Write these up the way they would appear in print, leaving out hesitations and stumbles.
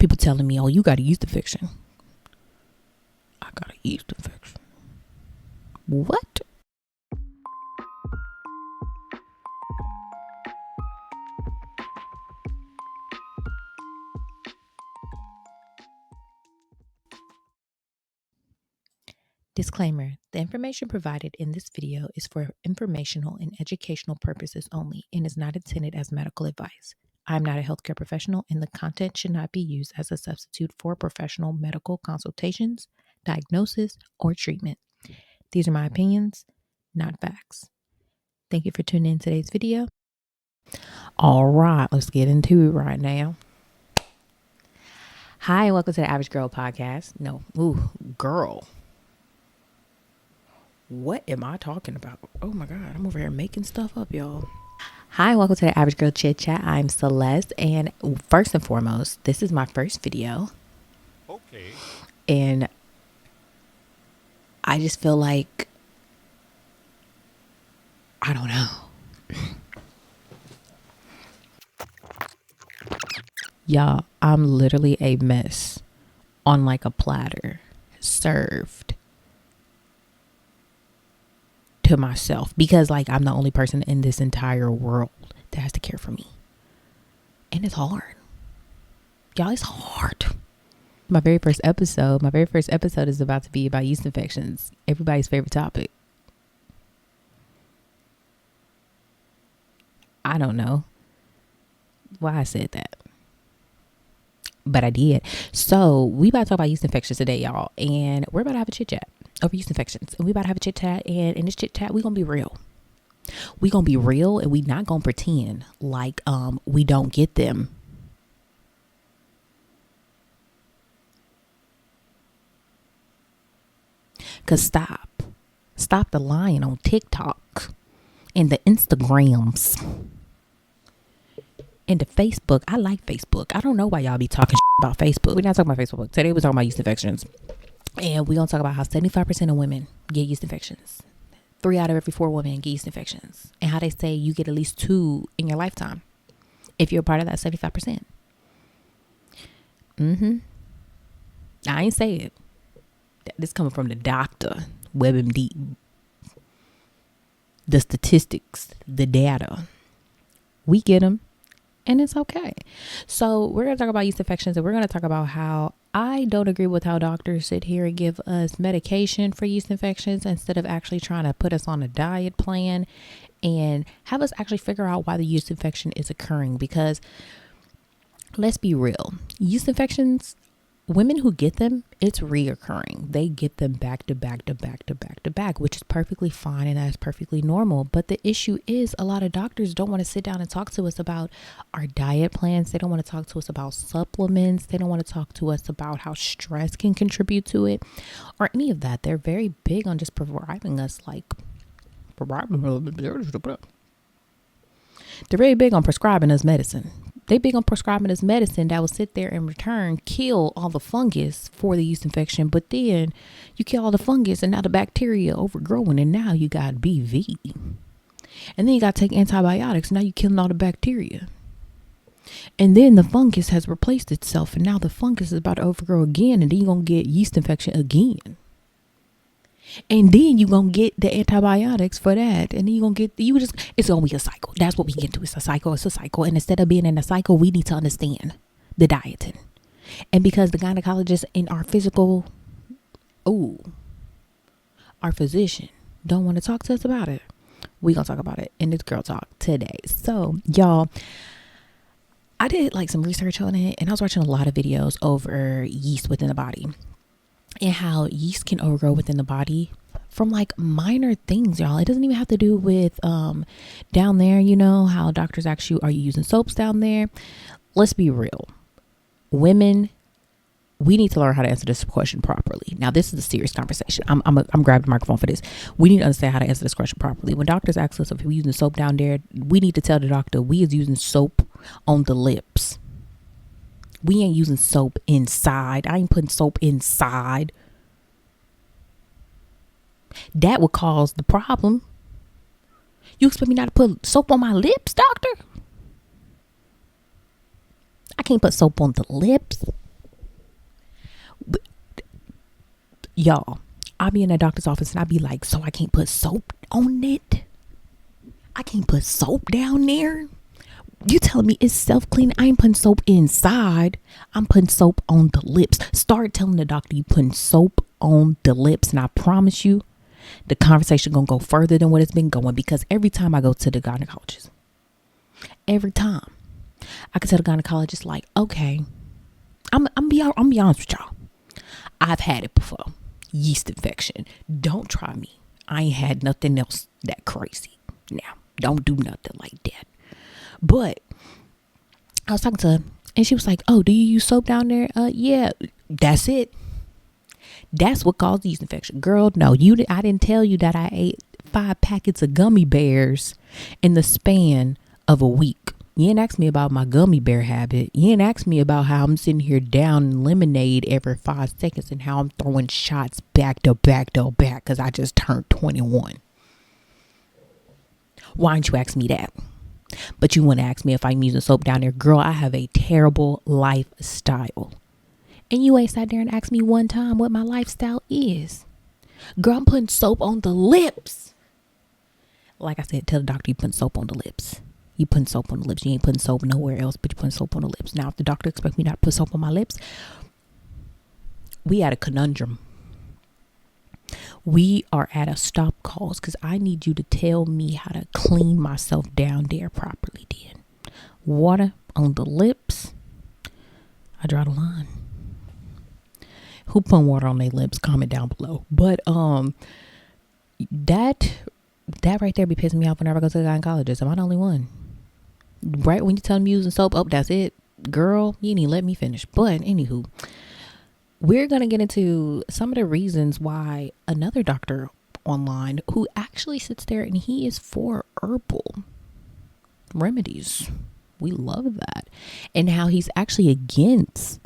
People telling me, oh, you got a yeast infection. I got a yeast infection. What? Disclaimer, the information provided in this video is for informational and educational purposes only and is not intended as medical advice. I am not a healthcare professional and the content should not be used as a substitute for professional medical consultations, diagnosis, or treatment. These are my opinions, not facts. Thank you for tuning in today's video. All right, let's get into it right now. Hi, and welcome to the Average Girl Podcast. Girl. What am I talking about? Oh my God, I'm over here making stuff up, y'all. Hi, and welcome to the Average Girl Chit Chat. I'm Celeste, and first and foremost, this is my first video. Okay. And I just feel like, I don't know. Y'all, I'm literally a mess on like a platter, served to myself, because like I'm the only person in this entire world that has to care for me. And it's hard. Y'all, it's hard. My very first episode is about to be about yeast infections. Everybody's favorite topic. I don't know why I said that, but I did. So we about to talk about yeast infections today, y'all. And we're about to have a chit chat over yeast infections. And we about to have a chit chat. And in this chit chat, we're going to be real. We're going to be real, and we not going to pretend like we don't get them. Because stop the lying on TikTok and the Instagrams and the Facebook. I like Facebook. I don't know why y'all be talking about Facebook. We're not talking about Facebook. Today we're talking about yeast infections. And we're going to talk about how 75% of women get yeast infections. 3 out of every 4 women get yeast infections. And how they say you get at least 2 in your lifetime if you're a part of that 75%. I ain't say it. This coming from the doctor, WebMD. The statistics, the data. We get them, and it's okay. So we're going to talk about yeast infections, and we're going to talk about how I don't agree with how doctors sit here and give us medication for yeast infections instead of actually trying to put us on a diet plan and have us actually figure out why the yeast infection is occurring. Because let's be real, yeast infections, women who get them, it's reoccurring. They get them back to back to back to back to back, which is perfectly fine and that's perfectly normal. But the issue is a lot of doctors don't want to sit down and talk to us about our diet plans. They don't want to talk to us about supplements. They don't want to talk to us about how stress can contribute to it or any of that. They're very big on just providing us they're very big on prescribing us medicine. They big on prescribing us medicine that will sit there and return kill all the fungus for the yeast infection. But then you kill all the fungus and now the bacteria overgrowing and now you got BV. And then you got to take antibiotics. Now you're killing all the bacteria. And then the fungus has replaced itself and now the fungus is about to overgrow again. And then you're going to get yeast infection again. And then you're going to get the antibiotics for that. And then you're going to get, it's going to be a cycle. That's what we get into. It's a cycle. And instead of being in a cycle, we need to understand the dieting. And because the gynecologist in our our physician don't want to talk to us about it, we're going to talk about it in this girl talk today. So y'all, I did like some research on it and I was watching a lot of videos over yeast within the body. And how yeast can overgrow within the body from like minor things, y'all. It doesn't even have to do with down there, you know, how doctors ask you, are you using soaps down there? Let's be real. Women, we need to learn how to answer this question properly. Now, this is a serious conversation. I'm grabbing the microphone for this. We need to understand how to answer this question properly. When doctors ask us if we're using soap down there, we need to tell the doctor we is using soap on the lips. We ain't using soap inside. I ain't putting soap inside. That would cause the problem. You expect me not to put soap on my lips, doctor? I can't put soap on the lips. Y'all, I be in the doctor's office and I be like, so I can't put soap on it? I can't put soap down there? You telling me it's self-cleaning? I ain't putting soap inside. I'm putting soap on the lips. Start telling the doctor you putting soap on the lips, and I promise you, the conversation gonna go further than what it's been going. Because every time I go to the gynecologist, every time I can tell the gynecologist, like, okay, I'm be honest with y'all. I've had it before. Yeast infection. Don't try me. I ain't had nothing else that crazy. Now, don't do nothing like that. But I was talking to her and she was like, oh, do you use soap down there? Yeah, that's it. That's what caused yeast infection. Girl, no, I didn't tell you that I ate 5 packets of gummy bears in the span of a week. You didn't ask me about my gummy bear habit. You didn't ask me about how I'm sitting here down lemonade every 5 seconds and how I'm throwing shots back to back to back because I just turned 21. Why didn't you ask me that? But you want to ask me if I'm using soap down there. Girl, I have a terrible lifestyle. And you ain't sat there and asked me one time what my lifestyle is. Girl, I'm putting soap on the lips. Like I said, tell the doctor you putting soap on the lips. You putting soap on the lips. You ain't putting soap nowhere else, but you putting soap on the lips. Now, if the doctor expects me not to put soap on my lips, we at a conundrum. We are at a stop cause because I need you to tell me how to clean myself down there properly then. Water on the lips. I draw the line. Who put water on their lips? Comment down below. But that right there be pissing me off whenever I go to the gynecologist. Am I the only one? Right when you tell me using soap, oh, that's it. Girl, you didn't even let me finish. But anywho, we're going to get into some of the reasons why another doctor online who actually sits there and he is for herbal remedies. We love that. And how he's actually against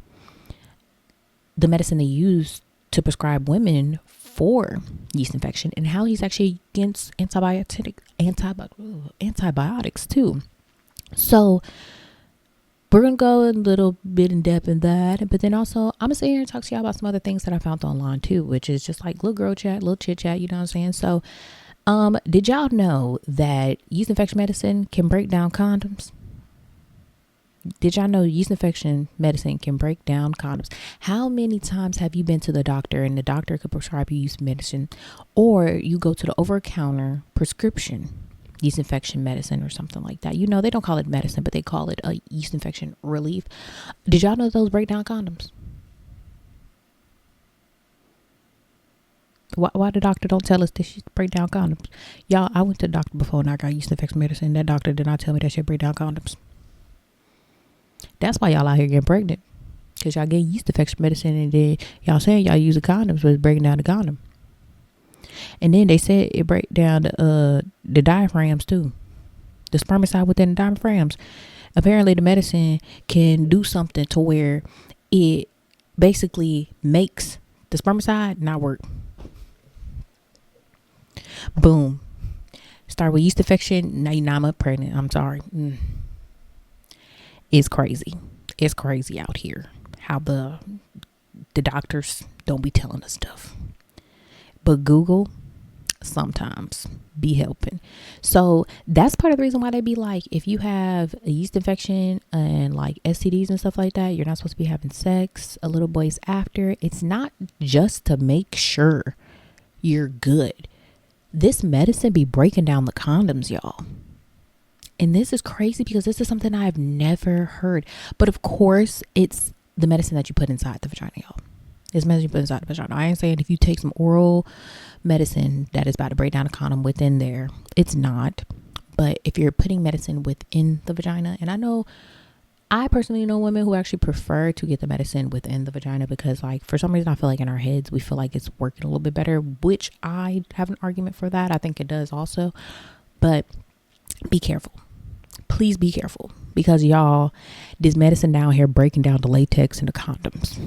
the medicine they use to prescribe women for yeast infection and how he's actually against antibiotics too. So we're going to go a little bit in depth in that. But then also, I'm going to sit here and talk to y'all about some other things that I found online too, which is just like little girl chat, little chit chat, you know what I'm saying? So, did y'all know that yeast infection medicine can break down condoms? Did y'all know yeast infection medicine can break down condoms? How many times have you been to the doctor and the doctor could prescribe you yeast medicine, or you go to the over-the-counter prescription yeast infection medicine or something like that? You know, they don't call it medicine, but they call it a yeast infection relief. Did y'all know those break down condoms? Why the doctor don't tell us that she break down condoms? Y'all, I went to the doctor before and I got yeast infection medicine. That doctor did not tell me that she break down condoms. That's why y'all out here getting pregnant, because y'all getting yeast infection medicine and then y'all saying y'all use the condoms, but it's breaking down the condom. And then they said it break down the diaphragms too. The spermicide within the diaphragms. Apparently the medicine can do something to where it basically makes the spermicide not work. Boom. Start with yeast infection. Now you're 9 months pregnant. I'm sorry. It's crazy. It's crazy out here how the doctors don't be telling us stuff. But Google sometimes be helping. So that's part of the reason why they be like, if you have a yeast infection and like STDs and stuff like that, you're not supposed to be having sex a little boys after. It's not just to make sure you're good. This medicine be breaking down the condoms, y'all. And this is crazy because this is something I've never heard. But of course, it's the medicine that you put inside the vagina, y'all. It's medicine you put inside the vagina. I ain't saying if you take some oral medicine that is about to break down a condom within there. It's not. But if you're putting medicine within the vagina, and I personally know women who actually prefer to get the medicine within the vagina because, like, for some reason, I feel like in our heads, we feel like it's working a little bit better, which I have an argument for that. I think it does also. But be careful. Please be careful, because y'all, this medicine down here breaking down the latex and the condoms.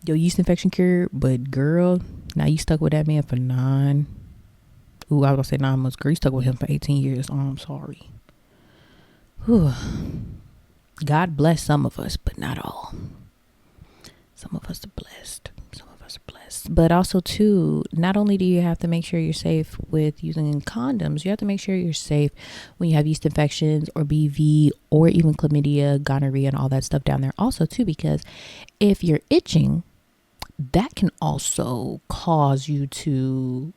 Your yeast infection cured, but girl, now you stuck with that man for 9 months. Girl, you stuck with him for 18 years. Oh, I'm sorry. Whew. God bless some of us, but not all. Some of us are blessed. Some of us are blessed. But also, too, not only do you have to make sure you're safe with using condoms, you have to make sure you're safe when you have yeast infections or BV or even chlamydia, gonorrhea, and all that stuff down there. Also, too, because if you're itching, that can also cause you to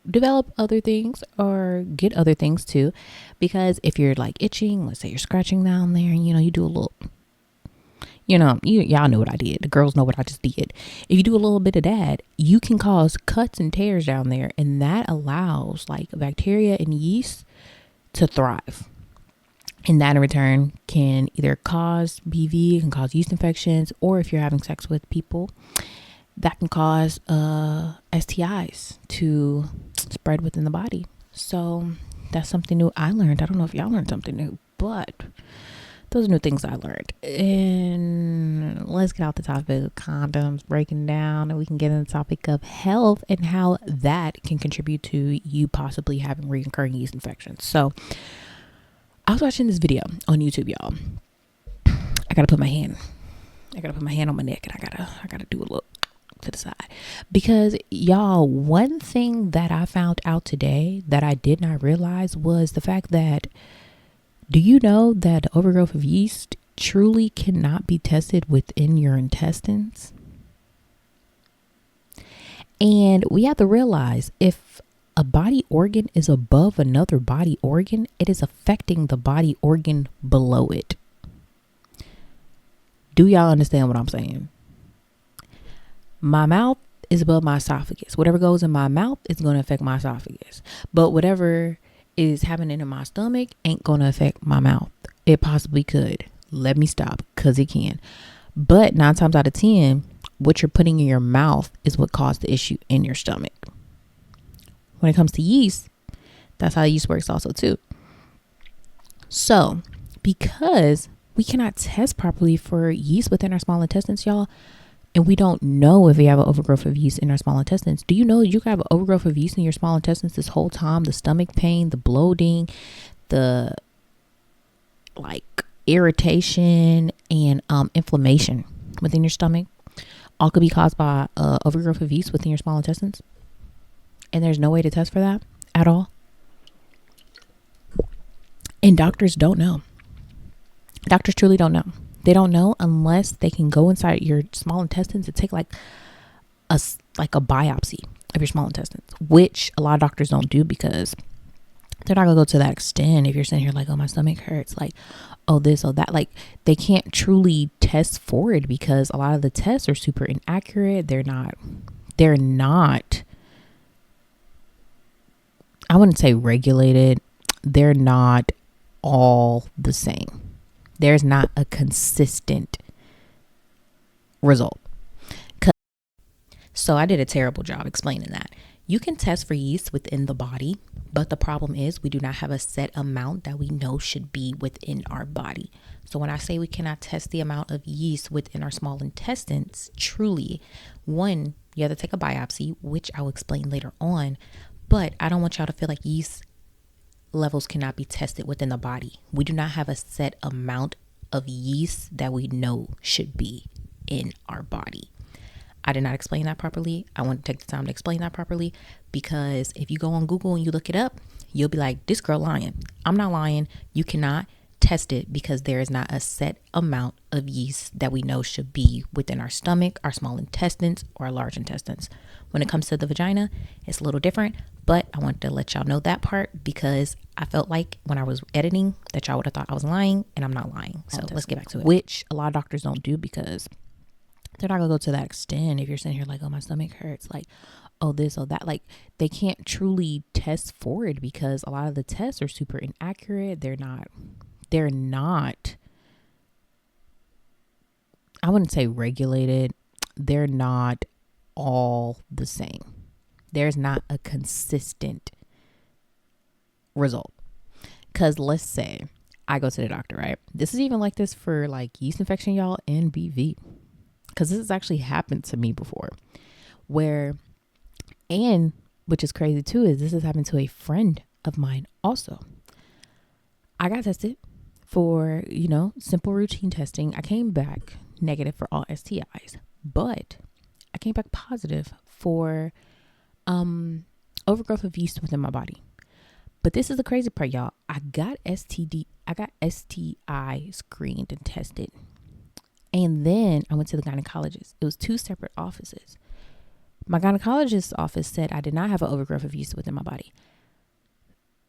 develop other things or get other things too. Because if you're like itching, let's say you're scratching down there and you do a little, y'all know what I did. The girls know what I just did. If you do a little bit of that, you can cause cuts and tears down there, and that allows like bacteria and yeast to thrive. And that in return can either cause BV, can cause yeast infections, or if you're having sex with people, that can cause STIs to spread within the body. So that's something new I learned. I don't know if y'all learned something new, but those are new things I learned. And let's get out the topic of condoms, breaking down, and we can get into the topic of health and how that can contribute to you possibly having recurring yeast infections. So I was watching this video on YouTube, y'all. I gotta put my hand on my neck, and I gotta do a look to the side, because y'all, one thing that I found out today that I did not realize was the fact that, do you know that the overgrowth of yeast truly cannot be tested within your intestines? And we have to realize, if a body organ is above another body organ, it is affecting the body organ below it. Do y'all understand what I'm saying? My mouth is above my esophagus. Whatever goes in my mouth is going to affect my esophagus. But whatever is happening in my stomach ain't going to affect my mouth. It possibly could. Let me stop, because it can. But 9 times out of 10, what you're putting in your mouth is what caused the issue in your stomach. When it comes to yeast, that's how yeast works also too. So because we cannot test properly for yeast within our small intestines, y'all, and we don't know if we have an overgrowth of yeast in our small intestines. Do you know you can have an overgrowth of yeast in your small intestines this whole time? The stomach pain, the bloating, the irritation, and inflammation within your stomach all could be caused by overgrowth of yeast within your small intestines. And there's no way to test for that at all. And doctors don't know. Doctors truly don't know. They don't know unless they can go inside your small intestines and take a biopsy of your small intestines, which a lot of doctors don't do, because they're not gonna go to that extent. If you're sitting here like, oh, my stomach hurts, like, oh, this or that, like, they can't truly test for it, because a lot of the tests are super inaccurate. They're not, I wouldn't say regulated. They're not all the same. There's not a consistent result. So I did a terrible job explaining that. You can test for yeast within the body, but the problem is we do not have a set amount that we know should be within our body. So when I say we cannot test the amount of yeast within our small intestines, truly, one, you have to take a biopsy, which I'll explain later on. But I don't want y'all to feel like yeast levels cannot be tested within the body. We do not have a set amount of yeast that we know should be in our body. I did not explain that properly. I want to take the time to explain that properly, because if you go on Google and you look it up, you'll be like, this girl lying. I'm not lying. You cannot test it, because there is not a set amount of yeast that we know should be within our stomach, our small intestines, or our large intestines. When it comes to the vagina, it's a little different, but I wanted to let y'all know that part, because I felt like when I was editing that y'all would have thought I was lying, and I'm not lying. So let's get back to it. Which a lot of doctors don't do, because they're not gonna go to that extent. If you're sitting here like, oh, my stomach hurts, like, oh, this or that, like, they can't truly test for it, because a lot of the tests are super inaccurate. They're not, I wouldn't say regulated. They're not all the same. There's not a consistent result. Because let's say I go to the doctor, right? This is even like this for like yeast infection, y'all, and BV. Because this has actually happened to me before, and which is crazy too, is this has happened to a friend of mine also. I got tested for, simple routine testing. I came back negative for all STIs, but I came back positive for overgrowth of yeast within my body. But this is the crazy part, y'all. I got STI screened and tested. And then I went to the gynecologist. It was 2 separate offices. My gynecologist's office said I did not have an overgrowth of yeast within my body.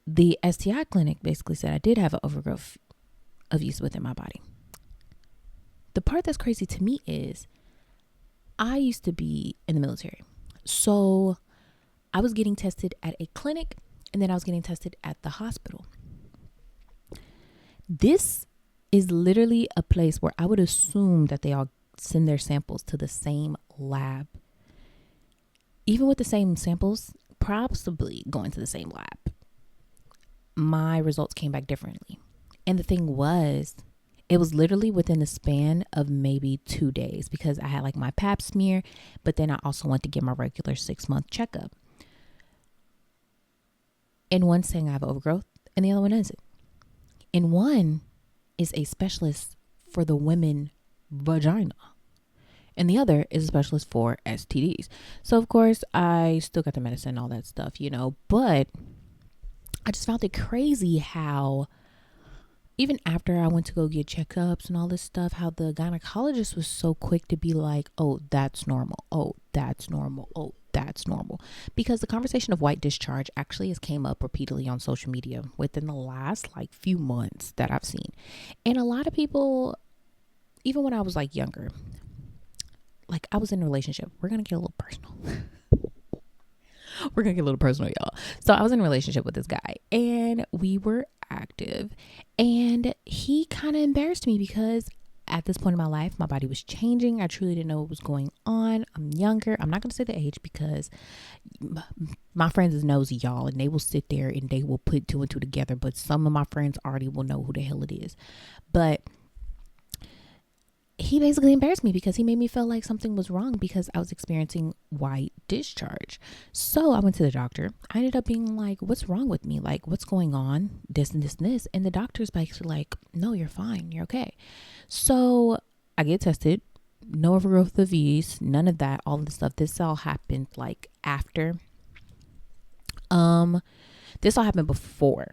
The STI clinic basically said I did have an overgrowth of yeast within my body. The part that's crazy to me is I used to be in the military. So I was getting tested at a clinic, and then I was getting tested at the hospital. This is literally a place where I would assume that they all send their samples to the same lab. Even with the same samples, possibly going to the same lab, my results came back differently. And the thing was, it was literally within the span of maybe 2 days, because I had like my pap smear, but then I also went to get my regular 6-month checkup. And one's saying I have overgrowth and the other one isn't. And one is a specialist for the women vagina, and the other is a specialist for STDs. So of course I still got the medicine, all that stuff, but I just found it crazy how even after I went to go get checkups and all this stuff, how the gynecologist was so quick to be like, oh, that's normal. Oh, that's normal. Oh, that's normal. Because the conversation of white discharge actually has came up repeatedly on social media within the last few months that I've seen. And a lot of people, even when I was younger, I was in a relationship. We're going to get a little personal. We're going to get a little personal, y'all. So I was in a relationship with this guy, and we were active, and he kind of embarrassed me because at this point in my life, my body was changing. I truly didn't know what was going on. I'm younger. I'm not going to say the age because my friends knows y'all, and they will sit there and they will put 2 and 2 together. But some of my friends already will know who the hell it is. But he basically embarrassed me because he made me feel like something was wrong because I was experiencing white discharge. So I went to the doctor. I ended up being like, what's wrong with me? What's going on? This and this and this. And the doctor's basically like, no, you're fine. You're okay. So I get tested. No overgrowth of yeast. None of that. All of the stuff. This all happened after. This all happened before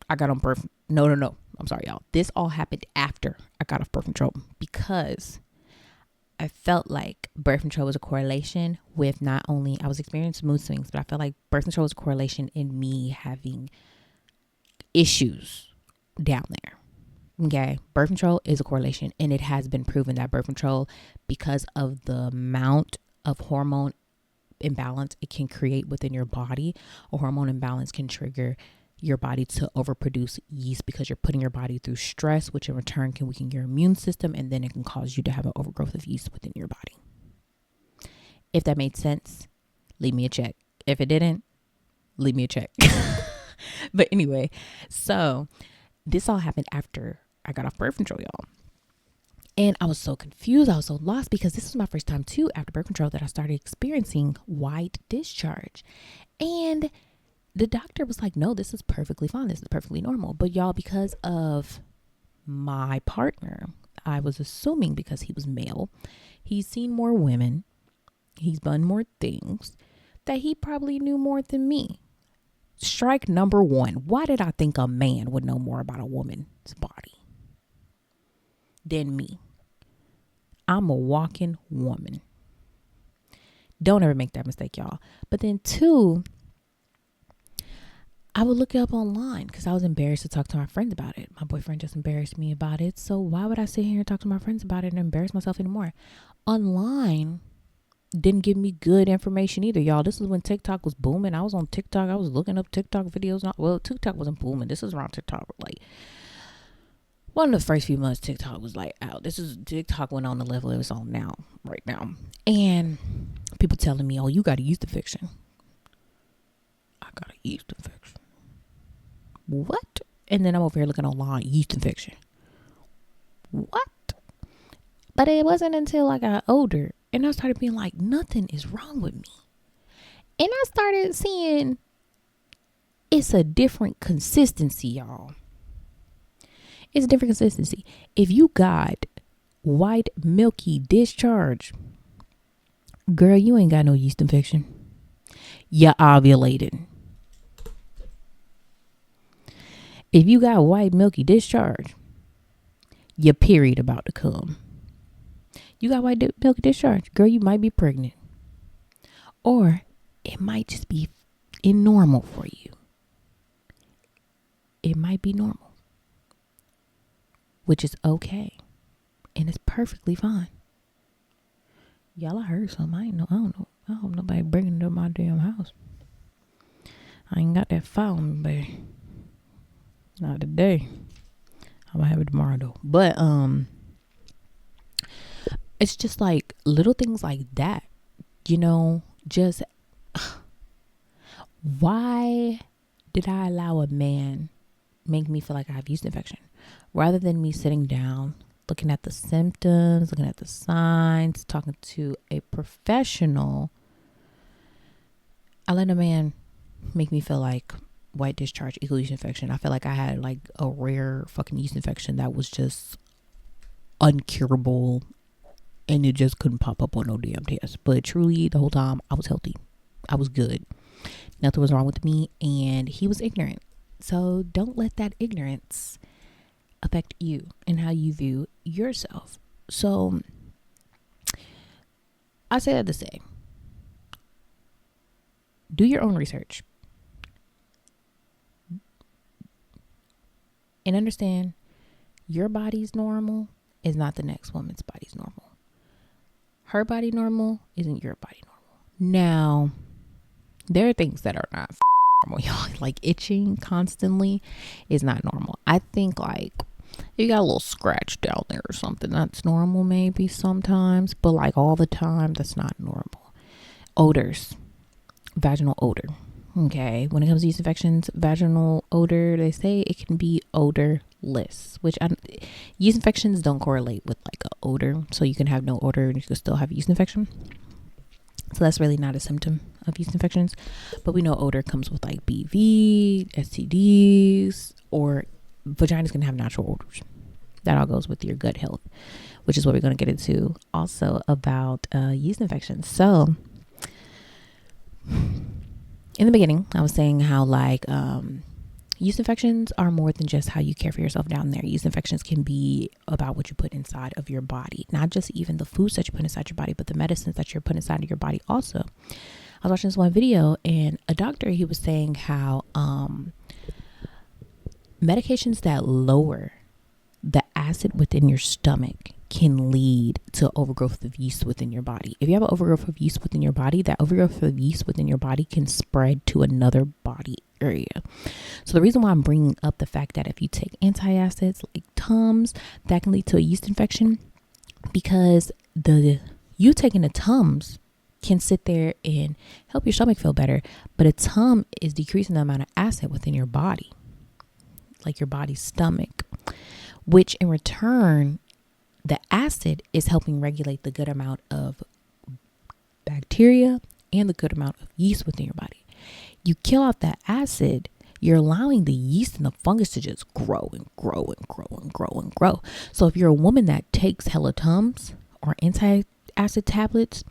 I got on birth. No. I'm sorry, y'all. This all happened after I got off birth control because I felt like birth control was a correlation with not only I was experiencing mood swings, but I felt like birth control was a correlation in me having issues down there. Okay. Birth control is a correlation, and it has been proven that birth control, because of the amount of hormone imbalance it can create within your body, a hormone imbalance can trigger your body to overproduce yeast because you're putting your body through stress, which in return can weaken your immune system, and then it can cause you to have an overgrowth of yeast within your body. If that made sense, leave me a check. If it didn't, leave me a check. But anyway, so this all happened after I got off birth control, y'all. And I was so confused. I was so lost because this was my first time too after birth control that I started experiencing white discharge. And the doctor was like, no, this is perfectly fine. This is perfectly normal. But y'all, because of my partner, I was assuming because he was male, he's seen more women, he's done more things, that he probably knew more than me. Strike number 1. Why did I think a man would know more about a woman's body than me? I'm a walking woman. Don't ever make that mistake, y'all. But then 2, I would look it up online because I was embarrassed to talk to my friends about it. My boyfriend just embarrassed me about it. So why would I sit here and talk to my friends about it and embarrass myself anymore? Online didn't give me good information either, y'all. This is when TikTok was booming. I was on TikTok. I was looking up TikTok videos. Well, TikTok wasn't booming. This is around TikTok. One of the first few months TikTok was out. TikTok went on the level it was on right now. And people telling me, oh, you got a yeast infection. I got a yeast infection. What? And then I'm over here looking online, yeast infection. What? But it wasn't until I got older and I started being like, nothing is wrong with me. And I started seeing it's a different consistency, y'all. It's a different consistency. If you got white milky discharge, Girl, you ain't got no yeast infection. You ovulated. If you got white milky discharge, your period about to come. You got white milky discharge, girl, you might be pregnant. Or it might just be normal for you. It might be normal, which is okay. And it's perfectly fine. Y'all, I heard something. I don't know. I hope nobody bringing it up my damn house. I ain't got that file on me, but not today. I'm gonna have it tomorrow though. But it's just like little things like that. You know, just why did I allow a man make me feel like I have yeast infection rather than me sitting down, looking at the symptoms, looking at the signs, talking to a professional? I let a man make me feel like white discharge equals yeast infection. I feel like I had like a rare fucking yeast infection that was just uncurable and it just couldn't pop up on no damn test. But truly, the whole time I was healthy. I was good. Nothing was wrong with me, and he was ignorant. So don't let that ignorance affect you and how you view yourself. So I say that to say, do your own research and understand your body's normal is not the next woman's body's normal. Her body normal isn't your body normal. Now, there are things that are not normal, y'all. Like itching constantly is not normal. I think like you got a little scratch down there or something, that's normal maybe sometimes, but like all the time, that's not normal. Odors, vaginal odor. Okay, when it comes to yeast infections, vaginal odor, they say it can be odorless, which yeast infections don't correlate with like an odor. So you can have no odor and you can still have yeast infection. So that's really not a symptom of yeast infections. But we know odor comes with like BV, STDs, or vaginas can have natural odors. That all goes with your gut health, which is what we're going to get into also about yeast infections. So in the beginning, I was saying how like yeast infections are more than just how you care for yourself down there. Yeast infections can be about what you put inside of your body, not just even the foods that you put inside your body, but the medicines that you're putting inside of your body also. I was watching this one video and a doctor, he was saying how medications that lower the acid within your stomach can lead to overgrowth of yeast within your body. If you have an overgrowth of yeast within your body, that overgrowth of yeast within your body can spread to another body area. So the reason why I'm bringing up the fact that if you take antacids like Tums, that can lead to a yeast infection, because you taking the Tums can sit there and help your stomach feel better, but a Tum is decreasing the amount of acid within your body, like your body's stomach, which in return, the acid is helping regulate the good amount of bacteria and the good amount of yeast within your body. You kill out that acid, you're allowing the yeast and the fungus to just grow and grow and grow and grow and grow. So if you're a woman that takes hella Tums or anti-acid tablets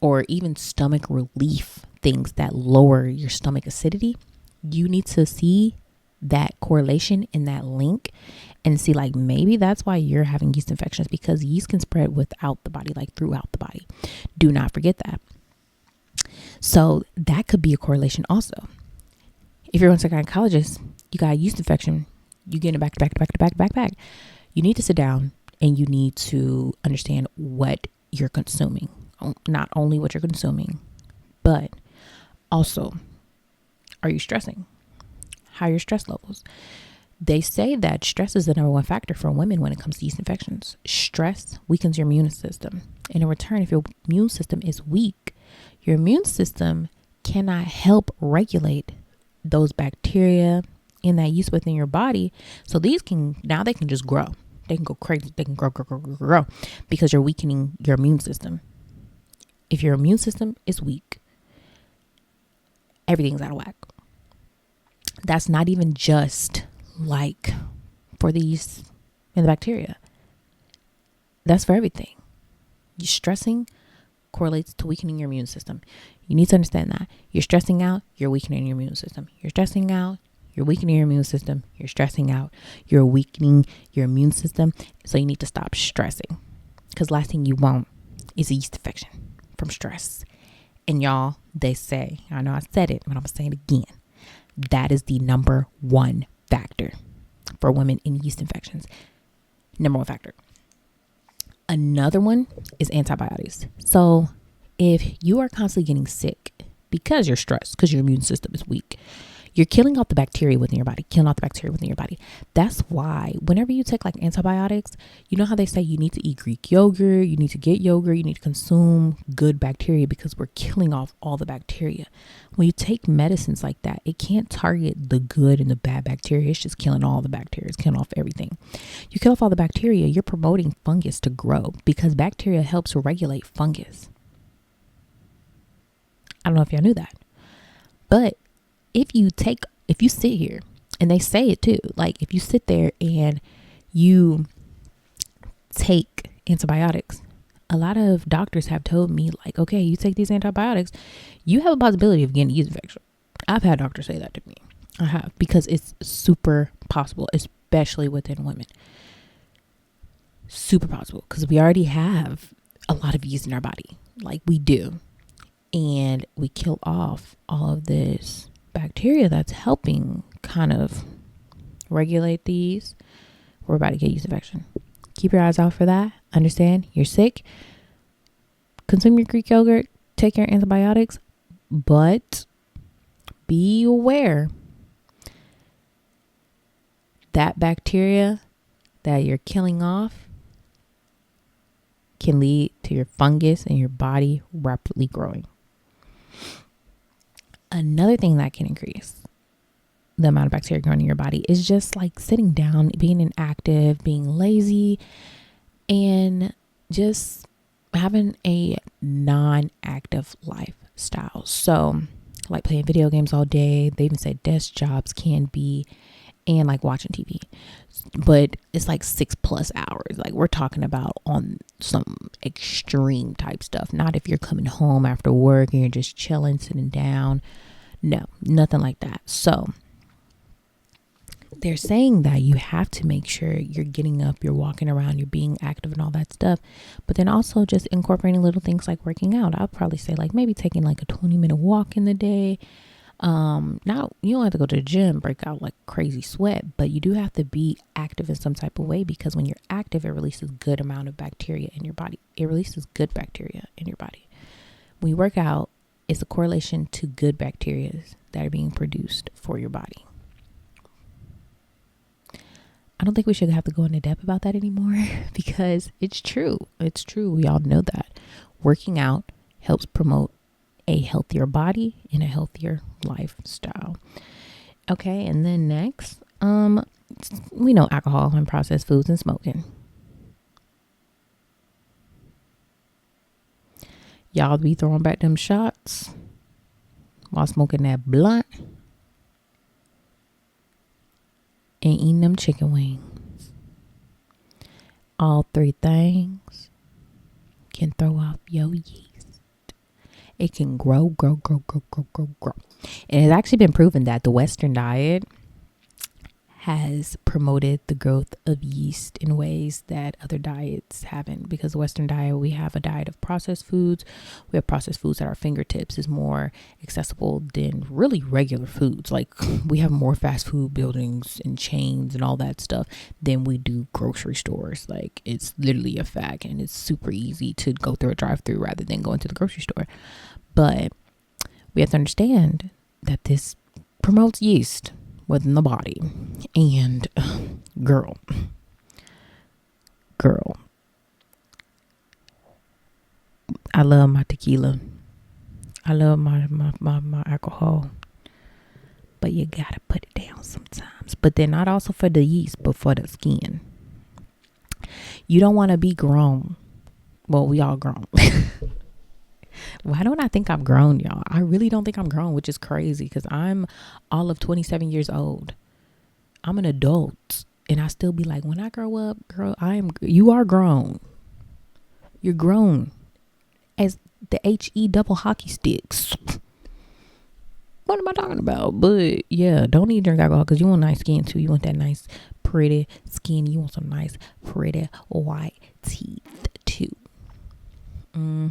or even stomach relief things that lower your stomach acidity, you need to see that correlation in that link and see like maybe that's why you're having yeast infections, because yeast can spread without the body, like throughout the body. Do not forget that. So that could be a correlation also. If you're going to a gynecologist, you got a yeast infection, you get it back to back. You need to sit down and you need to understand what you're consuming. Not only what you're consuming, but also, are you stressing? How are your stress levels? They say that stress is the number one factor for women when it comes to yeast infections. Stress weakens your immune system. And in return, if your immune system is weak, your immune system cannot help regulate those bacteria and that yeast within your body. So they can just grow. They can go crazy. They can grow because you're weakening your immune system. If your immune system is weak, everything's out of whack. That's not even just like for the yeast and the bacteria. That's for everything. You're stressing correlates to weakening your immune system. You need to understand that. You're stressing out, you're weakening your immune system. You're stressing out, you're weakening your immune system. You're stressing out, you're weakening your immune system. So you need to stop stressing, because last thing you want is a yeast infection from stress. And y'all, they say, I know I said it, but I'm going to say it again. That is the number one factor for women in yeast infections. Number one factor. Another one is antibiotics. So if you are constantly getting sick because you're stressed, because your immune system is weak, you're killing off the bacteria within your body, That's why whenever you take like antibiotics, you know how they say you need to eat Greek yogurt, you need to get yogurt, you need to consume good bacteria, because we're killing off all the bacteria. When you take medicines like that, it can't target the good and the bad bacteria. It's just killing all the bacteria. It's killing off everything. You kill off all the bacteria, you're promoting fungus to grow, because bacteria helps regulate fungus. I don't know if y'all knew that, but if you sit here, and they say it too, like if you sit there and you take antibiotics, a lot of doctors have told me, like, okay, you take these antibiotics, you have a possibility of getting yeast infection. I've had doctors say that to me. I have, because it's super possible, especially within women. Super possible, because we already have a lot of yeast in our body, like we do. And we kill off all of this bacteria that's helping kind of regulate these. We're about to get yeast infection. Keep your eyes out for that. Understand, you're sick. Consume your Greek yogurt. Take your antibiotics. But be aware that bacteria that you're killing off can lead to your fungus in your body rapidly growing. Another thing that can increase the amount of bacteria growing in your body is just like sitting down, being inactive, being lazy, and just having a non-active lifestyle. So like playing video games all day. They even said desk jobs can be, and like watching TV, but it's like 6+ hours. Like we're talking about on some extreme type stuff. Not if you're coming home after work and you're just chilling, sitting down. No, nothing like that. So they're saying that you have to make sure you're getting up, you're walking around, you're being active and all that stuff. But then also just incorporating little things like working out. I'll probably say like maybe taking like a 20-minute walk in the day. Now you don't have to go to the gym, break out like crazy sweat, but you do have to be active in some type of way, because when you're active, it releases good amount of bacteria in your body. It releases good bacteria in your body. When you work out, it's a correlation to good bacteria that are being produced for your body. I don't think we should have to go into depth about that anymore, because it's true. It's true. We all know that working out helps promote a healthier body and a healthier lifestyle. Okay, and then next, we know alcohol and processed foods and smoking. Y'all be throwing back them shots while smoking that blunt and eating them chicken wings. All three things can throw off your yeast. It can grow. And it's actually been proven that the Western diet has promoted the growth of yeast in ways that other diets haven't, because the Western diet, we have a diet of processed foods. We have processed foods at our fingertips, is more accessible than really regular foods. Like we have more fast food buildings and chains and all that stuff than we do grocery stores. Like it's literally a fact, and it's super easy to go through a drive-through rather than going to the grocery store. But we have to understand that this promotes yeast within the body. And girl, I love my tequila. I love my alcohol. But you gotta put it down sometimes. But then not also for the yeast, but for the skin. You don't want to be grown. Well, we all grown. Why don't I think I'm grown, y'all? I really don't think I'm grown, which is crazy, because I'm all of 27 years old. I'm an adult, and I still be like, when I grow up, girl, you are grown. You're grown. As the HE double hockey sticks. What am I talking about? But yeah, don't need to drink alcohol because you want nice skin too. You want that nice, pretty skin. You want some nice, pretty white teeth too. And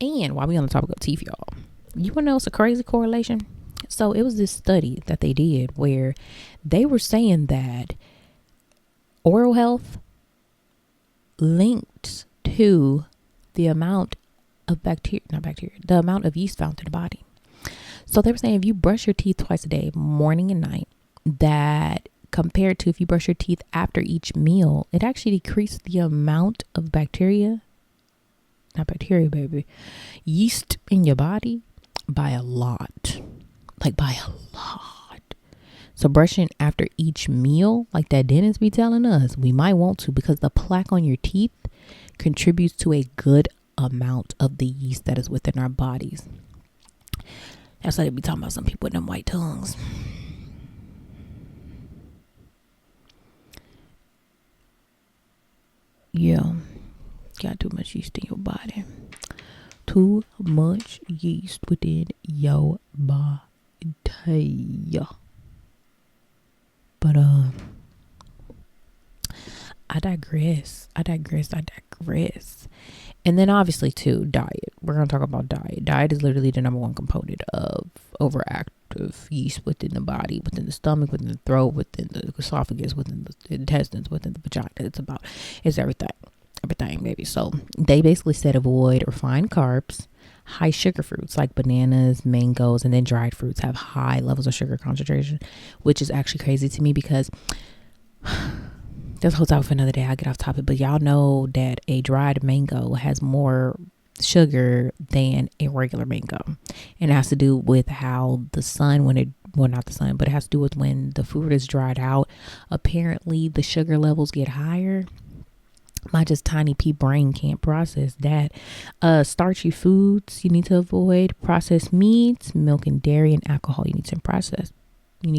while we on the topic of teeth, y'all, you want to know it's a crazy correlation? So it was this study that they did where they were saying that oral health linked to the amount of the amount of yeast found in the body. So they were saying if you brush your teeth twice a day, morning and night, that compared to if you brush your teeth after each meal, it actually decreased the amount of yeast in your body by a lot. Like by a lot. So brushing after each meal, like that dentist be telling us, we might want to, because the plaque on your teeth contributes to a good amount of the yeast that is within our bodies. That's why they be talking about some people with them white tongues. Yeah. Got too much yeast in your body. Too much yeast within your body. But I digress. And then obviously too, diet. We're going to talk about diet. Diet is literally the number one component of overactive yeast within the body, within the stomach, within the throat, within the esophagus, within the intestines, within the vagina. It's everything, baby. So they basically said avoid refined carbs, high sugar fruits like bananas, mangoes, and then dried fruits have high levels of sugar concentration, which is actually crazy to me because this whole topic for another day. I'll get off topic, but y'all know that a dried mango has more sugar than a regular mango, and it has to do with how the sun, not the sun, but it has to do with when the fruit is dried out, apparently the sugar levels get higher. My just tiny pea brain can't process that. Starchy foods you need to avoid, processed meats, milk and dairy, and alcohol you need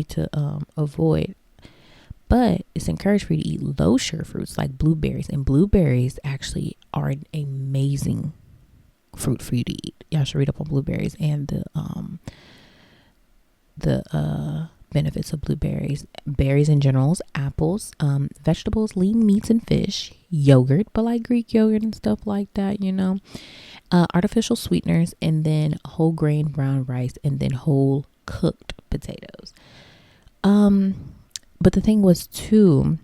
to avoid. But it's encouraged for you to eat low sugar fruits like blueberries. And blueberries actually are an amazing fruit for you to eat. Y'all should read up on blueberries and the benefits of blueberries. Berries in general, apples, vegetables, lean meats and fish, yogurt, but like Greek yogurt and stuff like that, artificial sweeteners, and then whole grain brown rice, and then whole cooked potatoes. But the thing was too,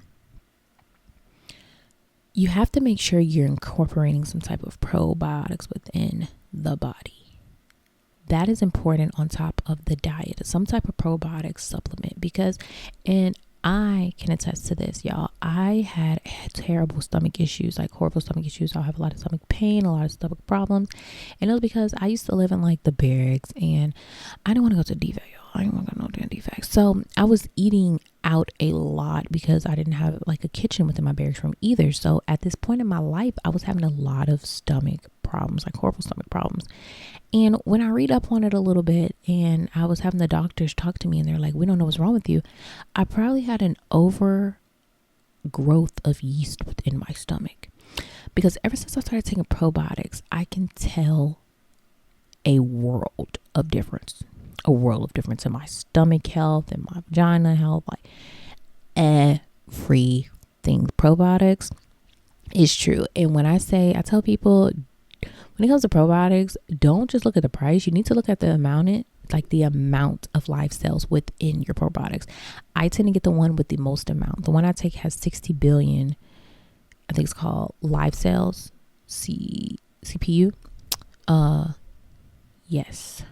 you have to make sure you're incorporating some type of probiotics within the body. That is important on top of the diet, some type of probiotic supplement, because, and I can attest to this, y'all. I had terrible stomach issues, like horrible stomach issues. I have a lot of stomach pain, a lot of stomach problems. And it was because I used to live in like the barracks and I didn't want to go to DFAC, y'all. I didn't want to go no damn DFAC. So I was eating out a lot because I didn't have like a kitchen within my barracks room either. So at this point in my life, I was having a lot of stomach problems, like horrible stomach problems. And when I read up on it a little bit and I was having the doctors talk to me and they're like, we don't know what's wrong with you, I probably had an overgrowth of yeast within my stomach. Because ever since I started taking probiotics, I can tell a world of difference in my stomach health and my vagina health, like everything. Probiotics is true. And when I tell people, when it comes to probiotics, don't just look at the price. You need to look at the amount of live cells within your probiotics. I tend to get the one with the most amount. The one I take has 60 billion, I think it's called live cells, CPU. Yes.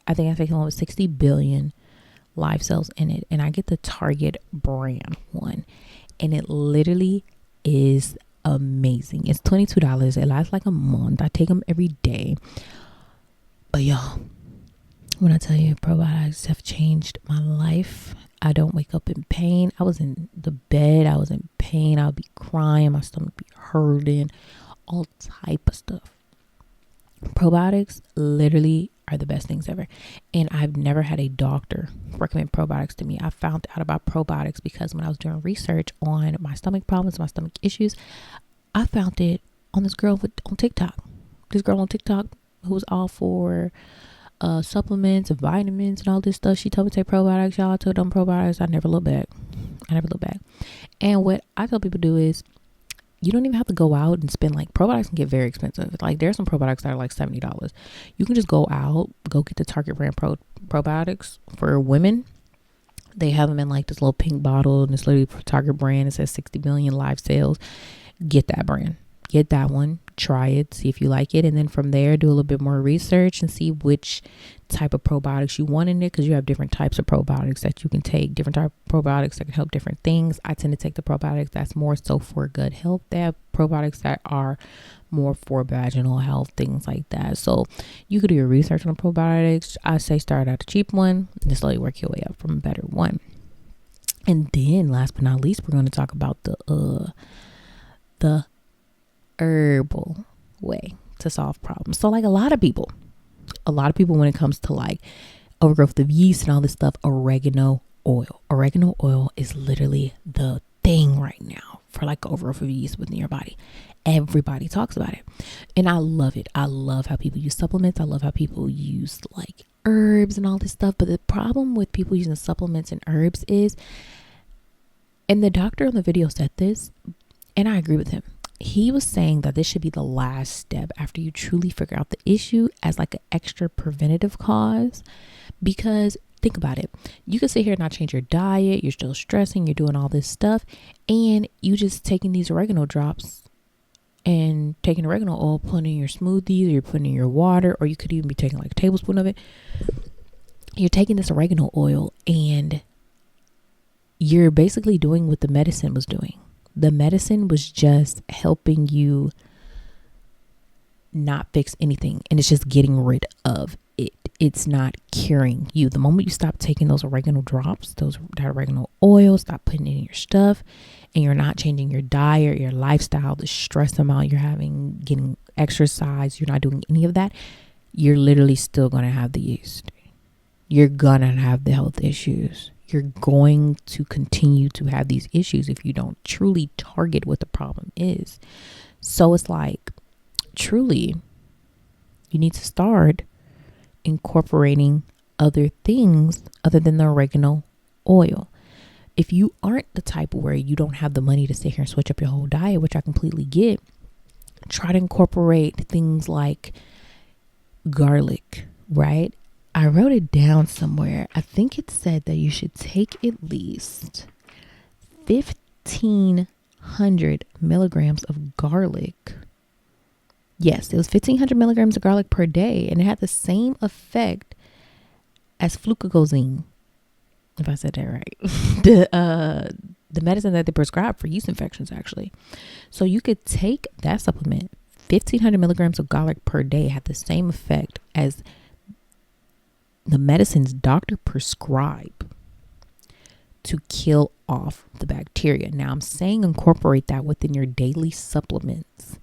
I think I take the one with 60 billion live cells in it. And I get the Target brand one. And it literally is amazing. It's $22. It lasts like a month. I take them every day. But y'all, when I tell you probiotics have changed my life, I don't wake up in pain. I was in the bed. I was in pain. I would be crying. My stomach be hurting. All type of stuff. Probiotics literally are the best things ever. And I've never had a doctor recommend probiotics to me. I found out about probiotics because when I was doing research on my stomach problems, my stomach issues, I found it on this girl on TikTok. this girl on TikTok who was all for supplements and vitamins and all this stuff. She told me to take probiotics. Y'all, I took them probiotics. I never look back. And what I tell people to do is, you don't even have to go out and spend, like, probiotics can get very expensive. Like, there's some probiotics that are like $70. You can just go out, go get the Target brand probiotics for women. They have them in like this little pink bottle, and it's literally Target brand. It says 60 million live sales. Get that brand. Get that one. Try it. See if you like it. And then from there, do a little bit more research and see which type of probiotics you want in it, because you have different types of probiotics that you can take. Different type of probiotics that can help different things. I tend to take the probiotics that's more so for gut health. They have probiotics that are more for vaginal health, things like that. So you could do your research on the probiotics. I say start out the cheap one and slowly work your way up from a better one. And then last but not least, we're going to talk about the herbal way to solve problems. So like a lot of people when it comes to like overgrowth of yeast and all this stuff, oregano oil is literally the thing right now for like overgrowth of yeast within your body. Everybody talks about it, and I love it. I love how people use supplements. I love how people use like herbs and all this stuff. But the problem with people using supplements and herbs is, and the doctor on the video said this, and I agree with him. He was saying that this should be the last step after you truly figure out the issue as like an extra preventative cause. Because think about it. You can sit here and not change your diet. You're still stressing. You're doing all this stuff. And you just taking these oregano drops and taking oregano oil, putting in your smoothies, or you're putting in your water, or you could even be taking like a tablespoon of it. You're taking this oregano oil and you're basically doing what the medicine was doing. The medicine was just helping you not fix anything, and it's just getting rid of it. It's not curing you. The moment you stop taking those oregano drops, that oregano oil, stop putting it in your stuff, and you're not changing your diet, your lifestyle, the stress amount you're having, getting exercise, you're not doing any of that, you're literally still going to have the yeast. You're going to have the health issues. You're going to continue to have these issues if you don't truly target what the problem is. So it's like, truly, you need to start incorporating other things other than the oregano oil. If you aren't the type where you don't have the money to sit here and switch up your whole diet, which I completely get, try to incorporate things like garlic, right? I wrote it down somewhere. I think it said that you should take at least 1,500 milligrams of garlic. Yes, it was 1,500 milligrams of garlic per day, and it had the same effect as fluclazine, if I said that right. The medicine that they prescribe for yeast infections, actually. So you could take that supplement, 1,500 milligrams of garlic per day, had the same effect as the medicines doctor prescribe to kill off the bacteria. Now, I'm saying incorporate that within your daily supplements.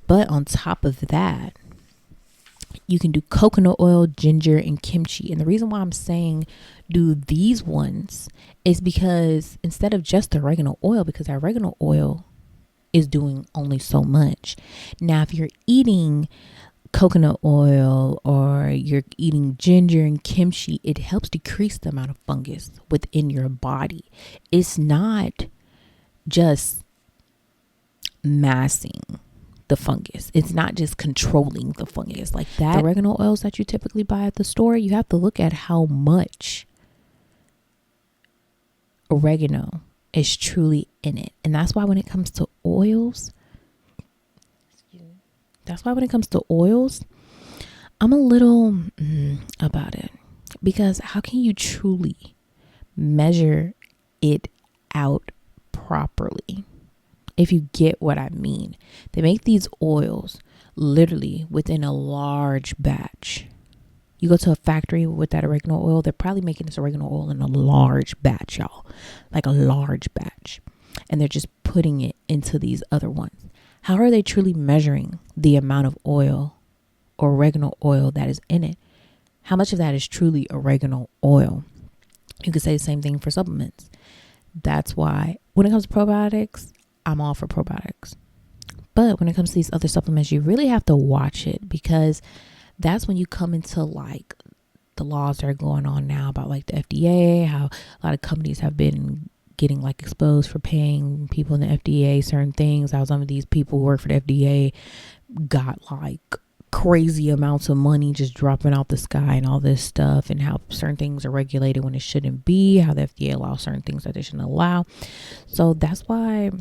But on top of that, you can do coconut oil, ginger, and kimchi. And the reason why I'm saying do these ones is because instead of just the oregano oil, because that oregano oil is doing only so much. Now, if you're eating coconut oil or you're eating ginger and kimchi, it helps decrease the amount of fungus within your body. It's not just massing the fungus. It's not just controlling the fungus like that. The oregano oils that you typically buy at the store, you have to look at how much oregano is truly in it. And that's why when it comes to oils, I'm a little about it, because how can you truly measure it out properly? If you get what I mean, they make these oils literally within a large batch. You go to a factory with that oregano oil, they're probably making this oregano oil in a large batch, y'all, like a large batch. And they're just putting it into these other ones. How are they truly measuring the amount of oil or oregano oil that is in it? How much of that is truly oregano oil? You could say the same thing for supplements. That's why when it comes to probiotics, I'm all for probiotics. But when it comes to these other supplements, you really have to watch it, because that's when you come into like the laws that are going on now about like the FDA, how a lot of companies have been getting like exposed for paying people in the FDA certain things. How some of these people who work for the FDA got like crazy amounts of money just dropping out the sky and all this stuff, and how certain things are regulated when it shouldn't be, how the FDA allows certain things that they shouldn't allow. So that's why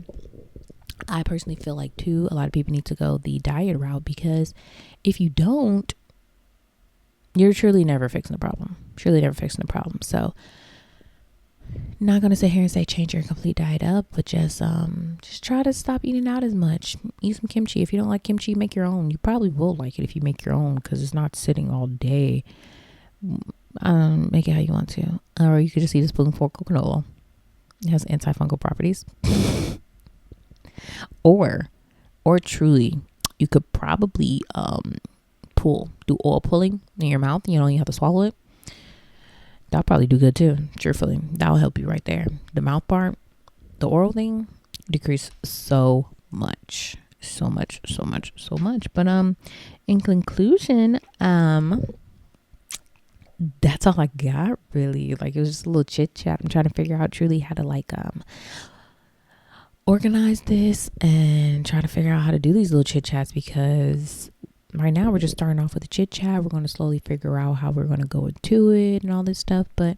I personally feel like too, a lot of people need to go the diet route, because if you don't, you're truly never fixing the problem. So not gonna sit here and say change your complete diet up, but just try to stop eating out as much. Eat some kimchi. If you don't like kimchi, make your own. You probably will like it if you make your own, because it's not sitting all day. Make it how you want to, or you could just eat a spoonful of coconut oil. It has antifungal properties. or truly, you could probably do oil pulling in your mouth. You have to swallow it. That'll probably do good too, truthfully. That'll help you right there. The mouth part, the oral thing, decrease so much. But in conclusion, that's all I got really. Like, it was just a little chit chat. I'm trying to figure out truly how to like organize this and try to figure out how to do these little chit chats, because right now we're just starting off with a chit chat. We're going to slowly figure out how we're going to go into it and all this stuff. But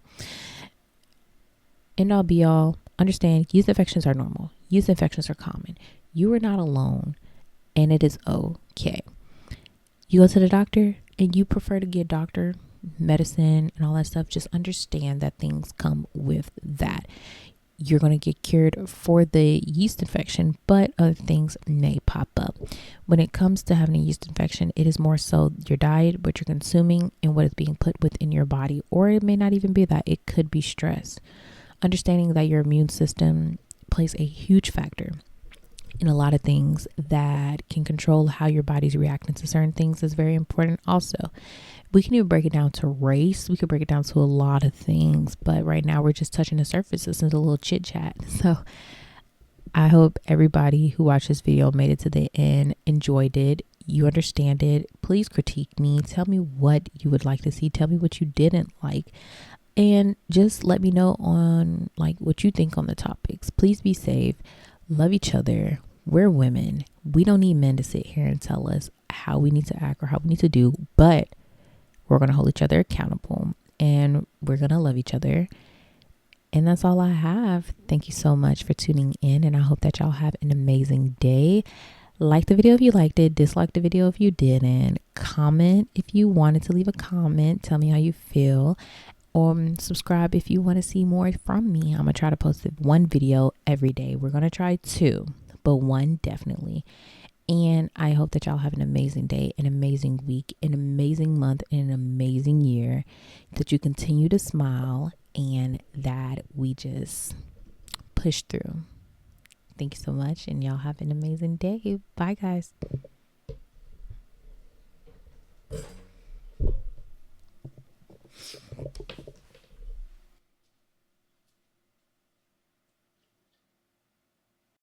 end all be all, understand yeast infections are normal. Yeast infections are common. You are not alone, and it is okay. You go to the doctor and you prefer to get doctor medicine and all that stuff. Just understand that things come with that. You're going to get cured for the yeast infection, but other things may pop up. When it comes to having a yeast infection, it is more so your diet, what you're consuming, and what is being put within your body. Or it may not even be that. It could be stress. Understanding that your immune system plays a huge factor in a lot of things that can control how your body's reacting to certain things is very important also. We can even break it down to race. We could break it down to a lot of things, but right now we're just touching the surface. This is a little chit chat. So I hope everybody who watched this video made it to the end, enjoyed it. You understand it. Please critique me. Tell me what you would like to see. Tell me what you didn't like. And just let me know on like what you think on the topics. Please be safe. Love each other. We're women. We don't need men to sit here and tell us how we need to act or how we need to do, but we're going to hold each other accountable, and we're going to love each other. And that's all I have. Thank you so much for tuning in, and I hope that y'all have an amazing day. Like the video if you liked it. Dislike the video if you didn't. Comment if you wanted to leave a comment. Tell me how you feel. Or subscribe if you want to see more from me. I'm going to try to post one video every day. We're going to try 2, but 1 definitely. And I hope that y'all have an amazing day, an amazing week, an amazing month, and an amazing year. That you continue to smile and that we just push through. Thank you so much, and y'all have an amazing day. Bye, guys.